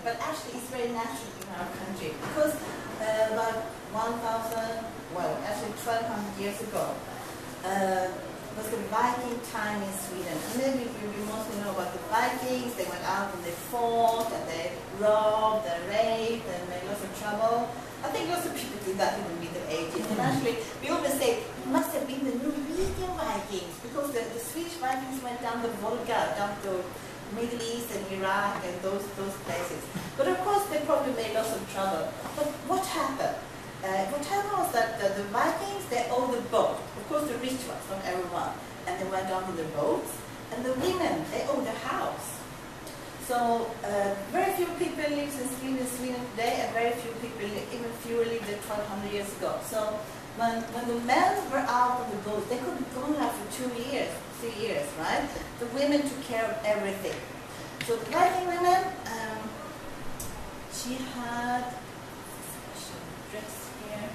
but actually it's very natural in our country because about 1,000, well, actually 1,200 years ago, was the Viking time in Sweden. And then we mostly know about the Vikings. They went out and they fought and they robbed and raped and made lots of trouble. I think lots of people did that in the Middle Ages. And actually, we always say it must have been the Norwegian Vikings because the Swedish Vikings went down the Volga, down to Middle East and Iraq and those places. But of course, they probably made lots of trouble. But what happened? What happened was that the Vikings, they owned the boat. Of course, the rich ones, not everyone. And they went down to their boats. And the women, they owned the house. So very few people live in Sweden today, and very few people, even fewer lived there 1,200 years ago. So when the men were out on the boat, they could go now for 2 years, 3 years, right? The women took care of everything. So the Viking women, she had a special dress here.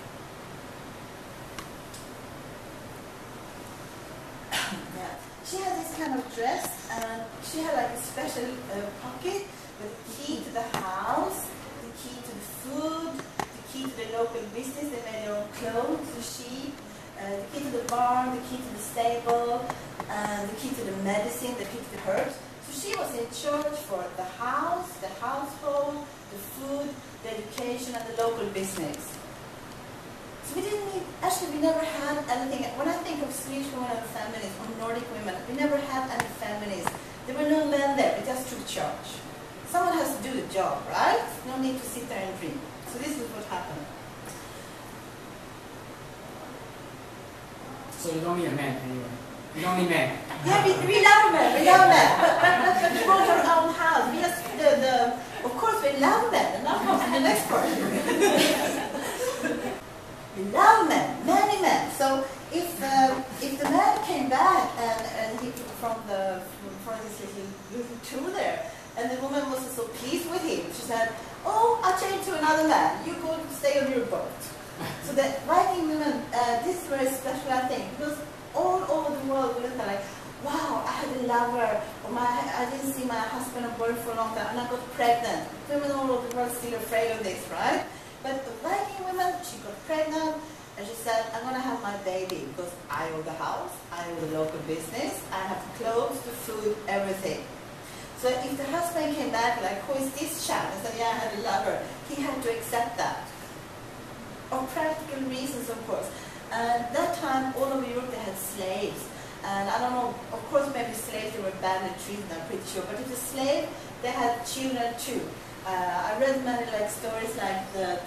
Yeah. She had this kind of dress, and she had like a special pocket with the key to the house, the key to the food, the key to the local business. They made their own clothes, the sheep, the key to the barn, the key to the stable, and the key to the medicine, the key to the herbs. So she was in charge for the house, the household, the food, the education, and the local business. So we didn't need, actually we never had anything. When I think of Swedish women and feminists, or Nordic women, we never had any feminists. There were no men there, we just took charge. Someone has to do the job, right? No need to sit there and dream. So this is what happened. So you don't need a man anyway. You don't need men. Yeah, we love men, but we want our own house. We just, of course we love men, and now comes the next part. We love men, many men. So if the man came back and he from this little tour there, and the woman wasn't so pleased with him, she said, "Oh, I'll change to another man. You go stay on your boat." So the Viking women, this is very special, I think, because all over the world we look at like, wow, I had a lover, or I didn't see my husband or boyfriend for a long time, and I got pregnant. Women all over the world are still afraid of this, right? But the Viking woman, she got pregnant, and she said, I'm going to have my baby because I own the house, I own the local business, I have the clothes, the food, everything. So if the husband came back like, who is this child? And said, yeah, I had a lover. He had to accept that. For practical reasons, of course. And that time, all over Europe, they had slaves. And I don't know, of course, maybe slaves, they were badly treated, I'm pretty sure. But if a slave, they had children too. I read many stories like the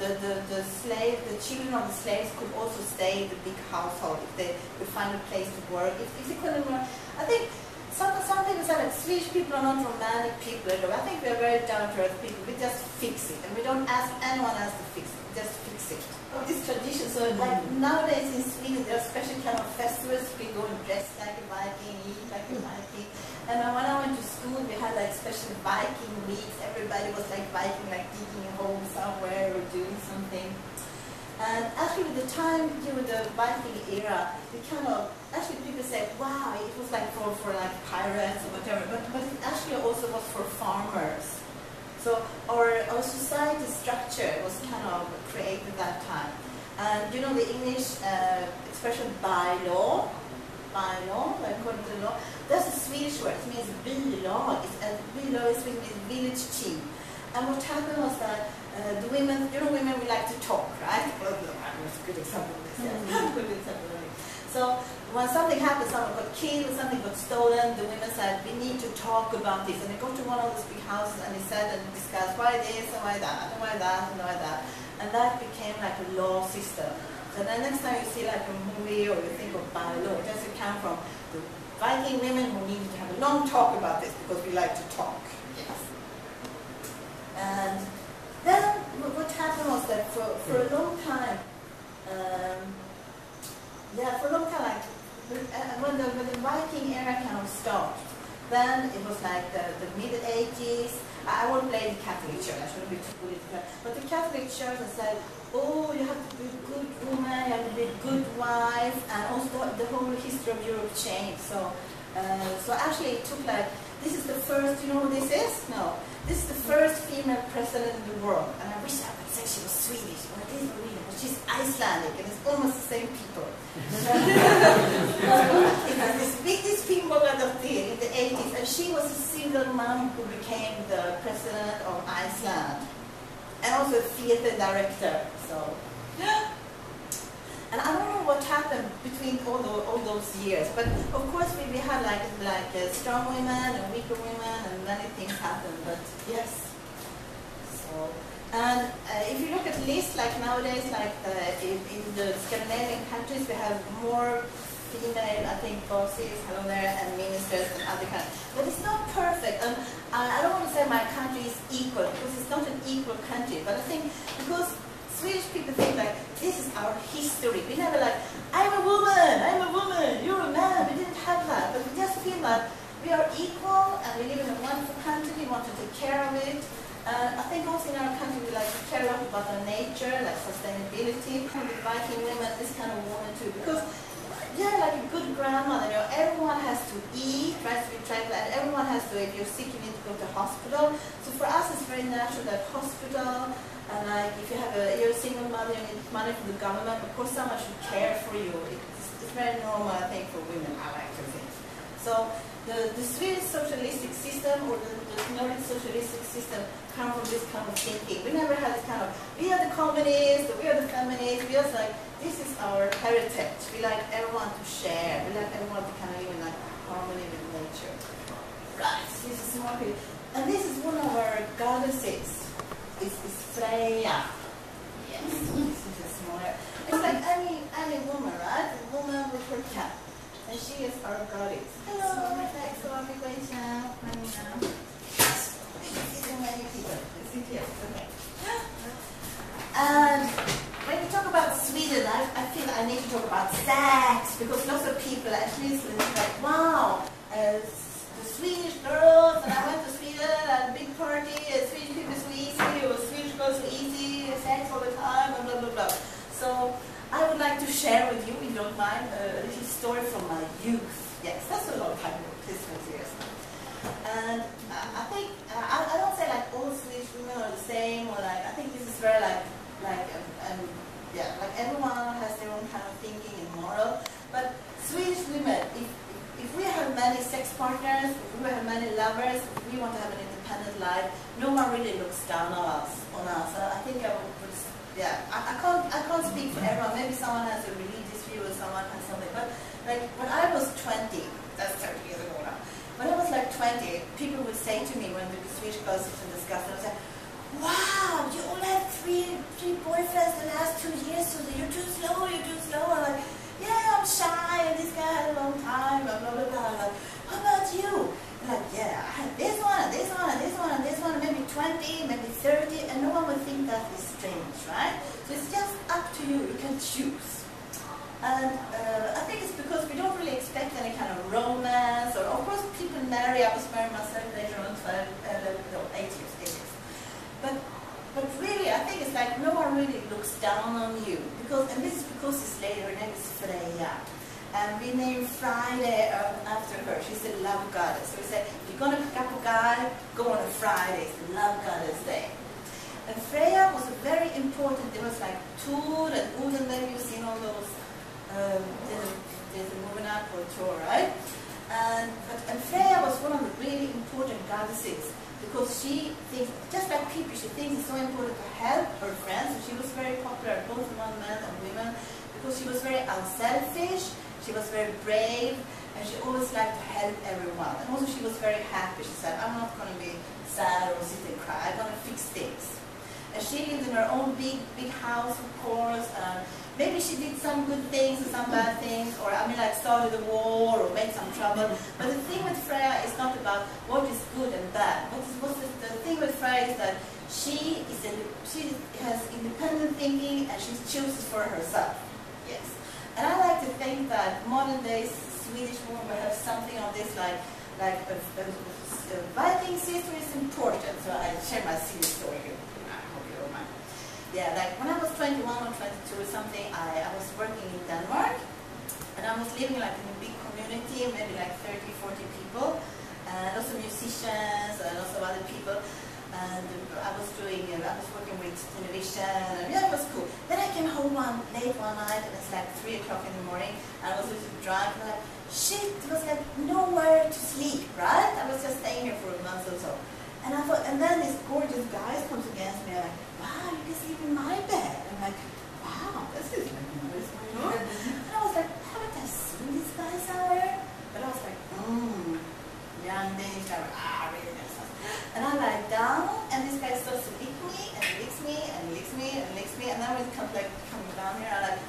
children of the slaves could also stay in the big household if they could find a place to work. If they couldn't work, I think some people say that Swedish people are not romantic people at all. I think we are very down-to-earth people. We just fix it, and we don't ask anyone else to fix it. We just fix it. This tradition, so like nowadays in Sweden, there are special kind of festivals. We go and dress like a Viking, eat like a Viking. And when I went to school, we had like special Viking weeks. Everybody was like Viking, like digging a hole somewhere or doing something. And actually, the time during the Viking era, we kind of, actually people said, wow, it was like for like pirates or whatever, but it actually also was for farmers. So our society structure was kind of created at that time. And you know the English expression by law, according to the law, that's a Swedish word. It means bylag. Bylag is means village chief. And what happened was that the women, you know, women we like to talk, right? Well, that's a good example of this. Yeah. Good example of it. So when something happened, someone got killed, something got stolen, the women said, we need to talk about this. And they go to one of those big houses and they said and discussed why this and why that, and why that, and why that. And that became like a law system. So then next time you see like a movie or you think of by law, it doesn't come from the Viking women who needed to have a long talk about this because we like to talk. Yes. And then what happened was that for a long time, like when the Viking era kind of stopped, then it was like the Middle Ages. I won't blame the Catholic Church, I shouldn't be too political, but the Catholic Church has said, oh, you have to be a good woman, you have to be a good wife, and also the whole history of Europe changed. So actually it took like, this is the first, you know what this is? No. this is the first female president in the world, and I wish I could say she was Swedish, but it isn't really, but she's Icelandic, and it's almost the same people. This people adopted in the 80s, and she was a single mom who became the president of Iceland, and also a theater director. So, and I don't know what happened between all those years, but of course we had like strong women and weaker women, and many things happened. But yes, so. And if you look at lists like nowadays, like in the Scandinavian countries, we have more female, I think, bosses, hello there, and ministers than other countries. But it's not perfect, and I don't want to say my country is equal, because it's not an equal country. But I think because Swedish people think like, this is our history. We never like, I'm a woman, you're a man. We didn't have that, but we just feel that we are equal, and we live in a wonderful country. We want to take care of it. I think also in our country we like to care a lot about our nature, like sustainability. The Viking women, this kind of woman too, because yeah, like a good grandmother, you know, everyone has to eat, right? So we try to, and everyone has to, if you're sick, you need to go to hospital. So for us, it's very natural that hospital, and like if you have you're a single mother, you need money from the government. Of course, someone should care for you. It's very normal, I think, for women. I like to think. So the Swedish socialistic system or the Nordic socialistic system come from this kind of thinking. We never had this kind of, we are the communists, we are the feminists, we are like, this is our heritage. We like everyone to share. We like everyone to kind of live in like harmony with nature. Right, this is more people. And this is one of our goddesses. This is Freya. Yes, this is a smaller. It's like any woman, right? A woman with her cat. And she is our goddess. Hello, thanks for invitation. Many people. Sit here. Okay. And when we talk about Sweden, I feel I need to talk about sex, because lots of people actually is like, wow, the Swedish girls, and I went to Sweden at a big party, Swedish people so easy, or Swedish girls so easy, sex all the time, and blah, blah, blah. So I would like to share with you, if you don't mind, a little story from my youth. Yes, that's a long time ago, this was years now. And I think, I don't say like all Swedish women are the same, or like, I think this is very yeah, like everyone has their own kind of thinking and moral. But Swedish women, if we have many sex partners, if we have many lovers, if we want to have an independent life, no one really looks down on us. I think I would, yeah, I can't speak for everyone. Maybe someone has a religious view or someone has something. But like when I was 20, that's 30 years ago now. When I was like 20, people would say to me when the Swedish girls used to discuss, they would say, wow, you only had three boyfriends the last 2 years, so you're too slow. I'm like, yeah, I'm shy, and this guy had a long time, and blah, blah, blah. I'm like, how about you? I'm like, yeah, I had this one, and this one, and this one, and this one, maybe 20, maybe 30, and no one would think that is strange, right? So it's just up to you. You can choose. And I think it's because we don't really expect any kind of romance, or of course people marry. I was married myself later on, 8 years. But really, I think it's like no one really looks down on you, and this is because this lady, her name is Freya, and we named Friday after her. She's a love goddess. So we say, if you're going to pick up a guy, go on a Friday. It's the love goddess day. And Freya was very important. There was like Thor and Odin. Maybe you've seen all those. There's a movie now called Thor, right? And Freya was one of the really important goddesses, because she thinks, just like Pippi, she thinks it's so important to help her friends. So she was very popular both among men and women, because she was very unselfish, she was very brave, and she always liked to help everyone. And also she was very happy. She said, I'm not going to be sad or sit and cry, I'm going to fix things. And she lived in her own big house, of course. Maybe she did some good things and some bad things, or like started a war or made some trouble. But the thing with Freya is not about what is good and bad. The thing with Freya is that she has independent thinking, and she chooses for herself. Yes. And I like to think that modern day Swedish women will have something of this, like Viking history is important. So I share my silly story here. Yeah, like when I was 21 or 22 or something, I was working in Denmark, and I was living like in a big community, maybe like 30, 40 people, and lots of musicians and lots of other people. and I was working with television, and yeah, it was cool. Then I came home late one night, and it's like 3 o'clock in the morning, and I was a little drunk, and like, shit, it was like nowhere to sleep, right? I was just staying here for a month or so. And I thought, and then these gorgeous guys comes against me, and like, wow, you can sleep in my bed. And I'm like, wow, this is like nice. And I was like, haven't I seen these guys somewhere? But I was like, young Danish guy, really nice. And I lie down, and this guy starts to lick me, and licks me, and licks me, and licks me, and then when it comes like coming down here, I like,